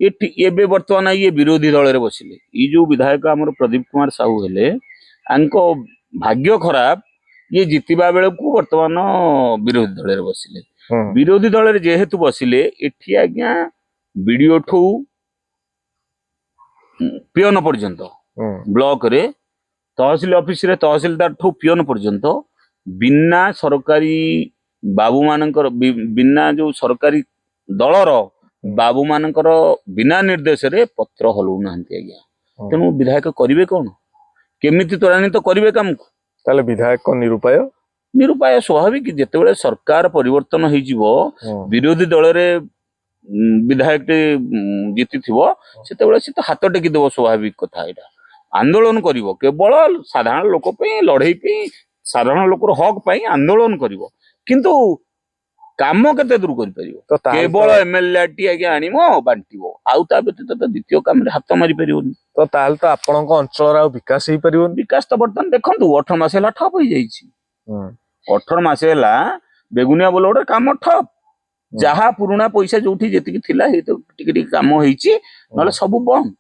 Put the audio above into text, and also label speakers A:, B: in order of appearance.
A: ये बर्तमान ये विरोधी दल बसिले ये जो विधायक आम प्रदीप कुमार साहू हेले भाग्य खराब ये जितवा बेल को बर्तमान विरोधी दल बसिले विरोधी दल जेहेतु बसिले एठी आज्ञा बीडीओ ठू पियन पर्यंत ब्लॉक रे तहसिल ऑफिस रे तहसिलदार ठू पियन पर्यंत बिना सरकारी बाबू मानकर बिना जो सरकारी दलर बाबू मानकर बिना निर्देश रे पत्र हलु नांती आज्ञा तेणु विधायक करिवे कोन केमिति त्वरान्वित करिवे काम को
B: ताले विधायक
A: निरुपाय स्वाभाविक जेतेबेले सरकार परिवर्तन होई जीवो विरोधी दल रे विधायक जीति थिबो सेतेबेले से तो हाथ टेकी देबो स्वाभाविक कथा एटा आंदोलन करिवो केवल साधारण लोक पे लड़ाई पे साधारण लोकर हक पे आंदोलन करिवो किंतु काम केते दूर करि परिवो केवल एमएलए टी आज्ञा आनिमो बांटिवो आउ ता व्यतीत तो द्वितीय काम रे हाथ मारी परिवोनी
B: तो ताल तो आपन को अंचल रा विकास ही परिवोनी
A: विकास तो बर्तन देखंतु 18 मास हला ठप होई जाईछि 18 मास हला बेगुनिया बोलोडे काम ठप जहा पुराना पैसा जोठी जेतिकी थिला हे तो टिके टिके काम होईछि नले सब बंद